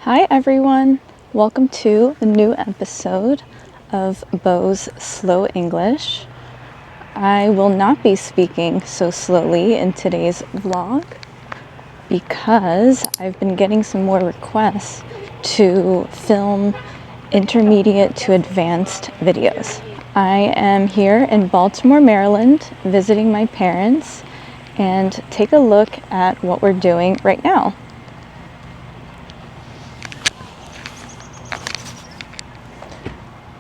Hi everyone! Welcome to a new episode of Bo's Slow English. I will not be speaking so slowly in today's vlog because I've been getting some more requests to film intermediate to advanced videos. I am here in Baltimore, Maryland, visiting my parents, and take a look at what we're doing right now.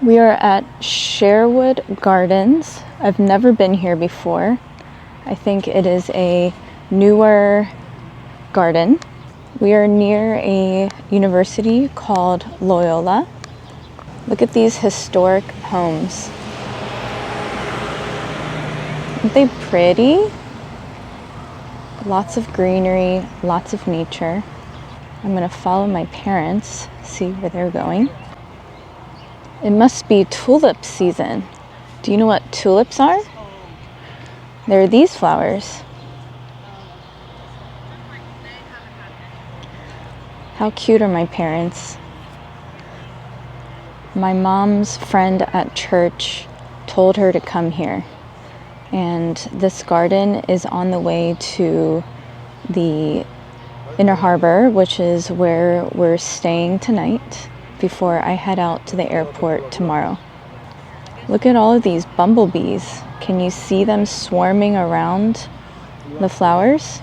We are at Sherwood Gardens. I've never been here before. I think it is a newer garden. We are near a university called Loyola. Look at these historic homes. Aren't they pretty? Lots of greenery, lots of nature. I'm gonna follow my parents, see where they're going. It must be tulip season. Do you know what tulips are? They're these flowers. How cute are my parents? My mom's friend at church told her to come here. And this garden is on the way to the Inner Harbor, which is where we're staying tonight before I head out to the airport tomorrow. Look at all of these bumblebees. Can you see them swarming around the flowers?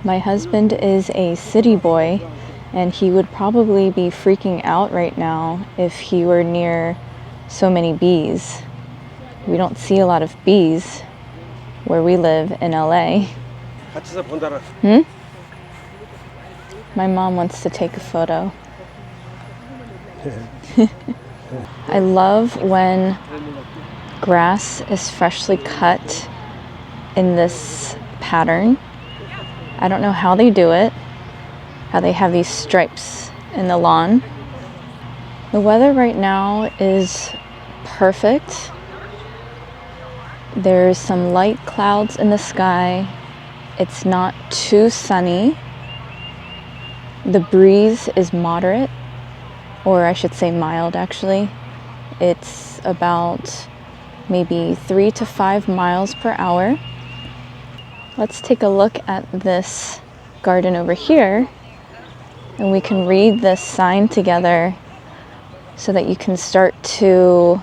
My husband is a city boy, and he would probably be freaking out right now if he were near so many bees. We don't see a lot of bees where we live in LA. My mom wants to take a photo. I love when grass is freshly cut in this pattern. I don't know how they do it, how they have these stripes in the lawn. The weather right now is perfect. There's some light clouds in the sky. It's not too sunny. The breeze is moderate, or I should say mild actually. It's about maybe 3 to 5 miles per hour. Let's take a look at this garden over here, and we can read this sign together so that you can start to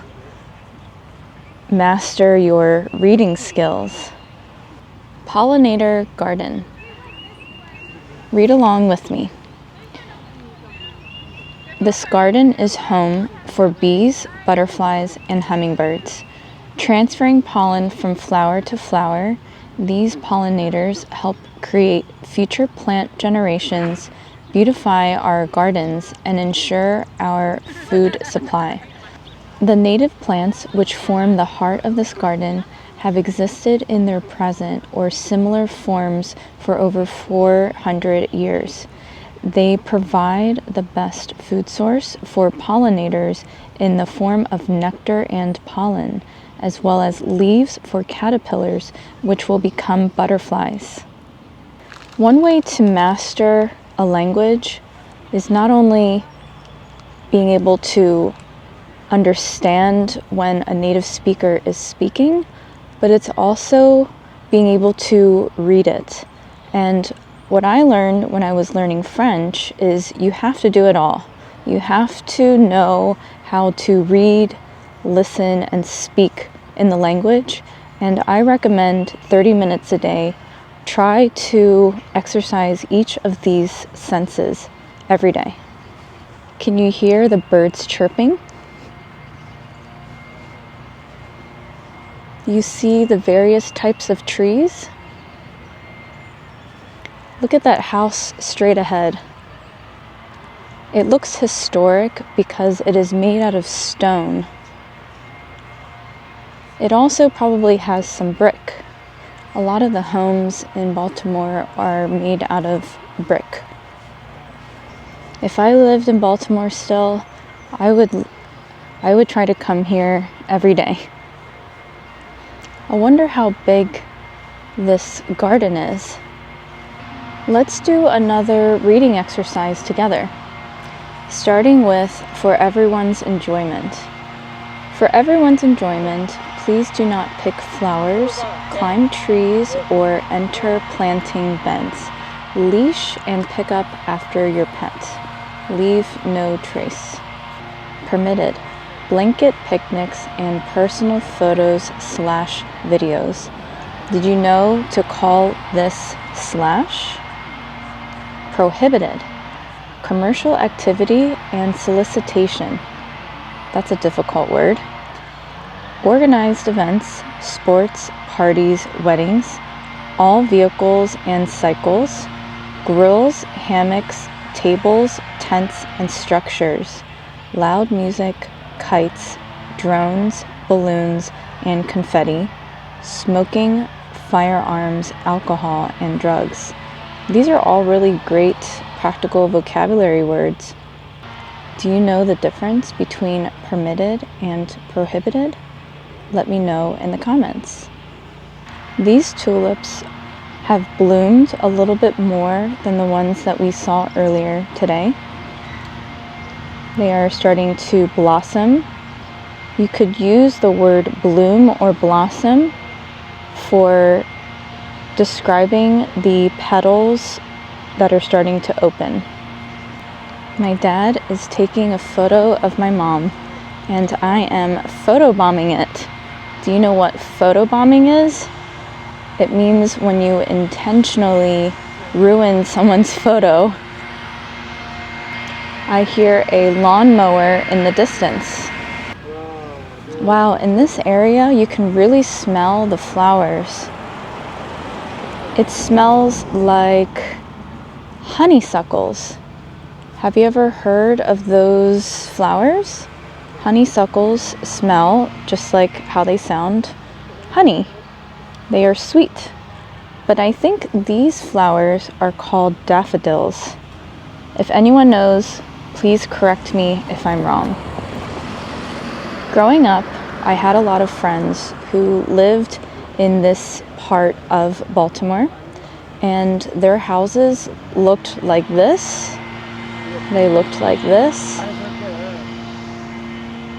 master your reading skills. Pollinator garden. Read along with me. This garden is home for bees, butterflies, and hummingbirds. Transferring pollen from flower to flower, these pollinators help create future plant generations, beautify our gardens, and ensure our food supply. The native plants which form the heart of this garden have existed in their present or similar forms for over 400 years. They provide the best food source for pollinators in the form of nectar and pollen, as well as leaves for caterpillars, which will become butterflies. One way to master a language is not only being able to understand when a native speaker is speaking, but it's also being able to read it. And what I learned when I was learning French is you have to do it all. You have to know how to read, listen, and speak in the language. And I recommend 30 minutes a day. Try to exercise each of these senses every day. Can you hear the birds chirping? You see the various types of trees? Look at that house straight ahead. It looks historic because it is made out of stone. It also probably has some brick. A lot of the homes in Baltimore are made out of brick. If I lived in Baltimore still, I would try to come here every day. I wonder how big this garden is. Let's do another reading exercise together, starting with For Everyone's Enjoyment. For everyone's enjoyment, please do not pick flowers, climb trees, or enter planting beds. Leash and pick up after your pet. Leave no trace. Permitted. Blanket picnics and personal photos / videos. Did you know to call this /? Prohibited. Commercial activity and solicitation. That's a difficult word. Organized events, sports, parties, weddings, all vehicles and cycles, grills, hammocks, tables, tents, and structures, loud music, kites, drones, balloons, and confetti, smoking, firearms, alcohol, and drugs. These are all really great practical vocabulary words. Do you know the difference between permitted and prohibited? Let me know in the comments. These tulips have bloomed a little bit more than the ones that we saw earlier today. They are starting to blossom. You could use the word bloom or blossom for describing the petals that are starting to open. My dad is taking a photo of my mom, and I am photobombing it. Do you know what photobombing is? It means when you intentionally ruin someone's photo. I hear a lawnmower in the distance. Wow, in this area you can really smell the flowers. It smells like honeysuckles. Have you ever heard of those flowers? Honeysuckles smell just like how they sound, honey. They are sweet. But I think these flowers are called daffodils. If anyone knows, please correct me if I'm wrong. Growing up, I had a lot of friends who lived in this part of Baltimore, and their houses looked like this. They looked like this.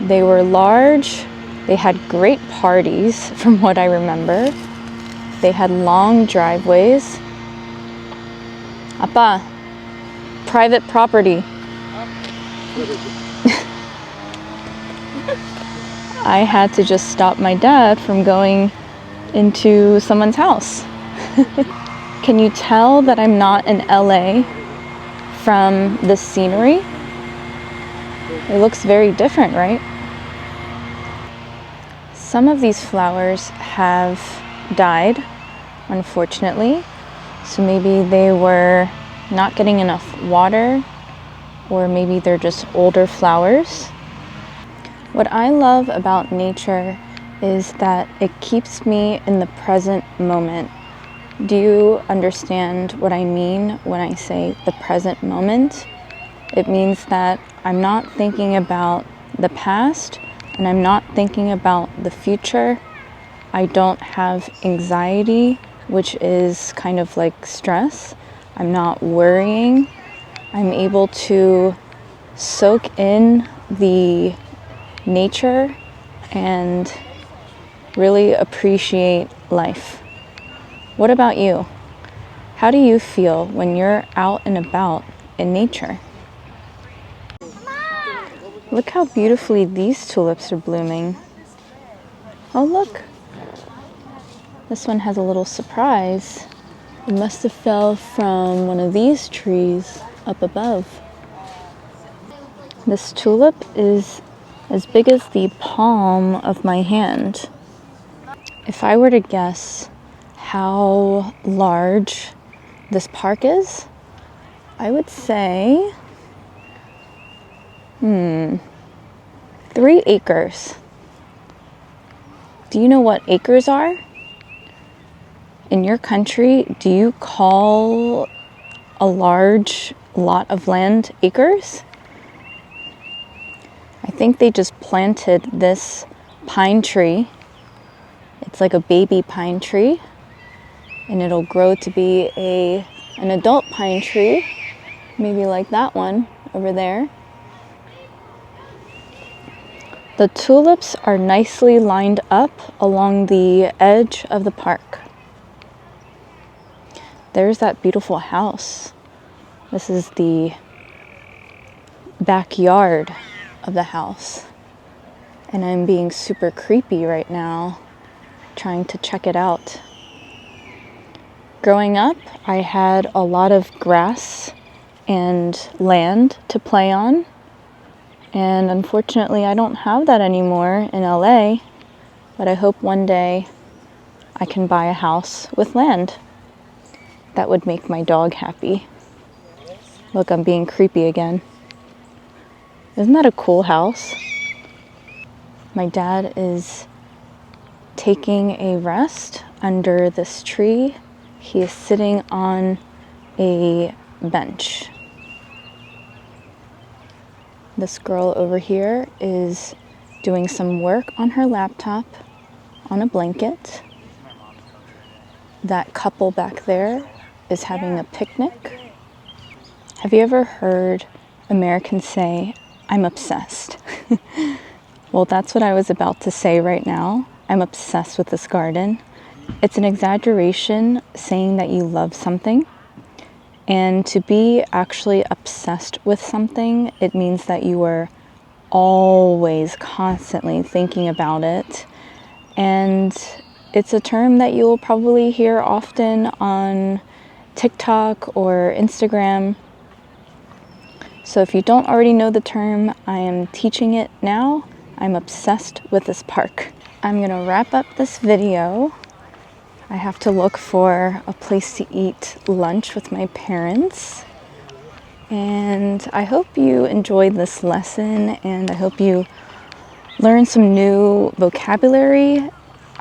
They were large. They had great parties, from what I remember. They had long driveways. Appa, private property. I had to just stop my dad from going into someone's house. Can you tell that I'm not in LA from the scenery? It looks very different, right? Some of these flowers have died, unfortunately. So maybe they were not getting enough water, or maybe they're just older flowers. What I love about nature is that it keeps me in the present moment. Do you understand what I mean when I say the present moment? It means that I'm not thinking about the past and I'm not thinking about the future. I don't have anxiety, which is kind of like stress. I'm not worrying. I'm able to soak in the nature and really appreciate life. What about you? How do you feel when you're out and about in nature? Look how beautifully these tulips are blooming. Oh, look. This one has a little surprise. It must have fell from one of these trees up above. This tulip is as big as the palm of my hand. If I were to guess how large this park is, I would say 3 acres. Do you know what acres are? In your country, do you call a large lot of land acres? I think they just planted this pine tree. It's like a baby pine tree, and it'll grow to be a an adult pine tree, maybe like that one over there. The tulips are nicely lined up along the edge of the park. There's that beautiful house. This is the backyard of the house. And I'm being super creepy right now, trying to check it out. Growing up, I had a lot of grass and land to play on. And unfortunately, I don't have that anymore in LA, but I hope one day I can buy a house with land. That would make my dog happy. Look, I'm being creepy again. Isn't that a cool house? My dad is taking a rest under this tree. He is sitting on a bench. This girl over here is doing some work on her laptop on a blanket. That couple back there is having a picnic. Have you ever heard Americans say, "I'm obsessed"? Well, that's what I was about to say right now. I'm obsessed with this garden. It's an exaggeration saying that you love something. And to be actually obsessed with something, it means that you are always constantly thinking about it. And it's a term that you will probably hear often on TikTok or Instagram. So if you don't already know the term, I am teaching it now. I'm obsessed with this park. I'm gonna wrap up this video. I have to look for a place to eat lunch with my parents. And I hope you enjoyed this lesson, and I hope you learned some new vocabulary.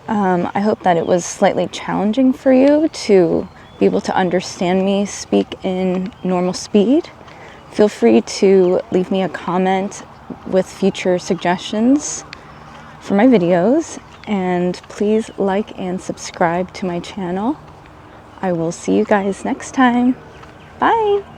I hope that it was slightly challenging for you to be able to understand me speak in normal speed. Feel free to leave me a comment with future suggestions for my videos. And please like and subscribe to my channel. I will see you guys next time. Bye!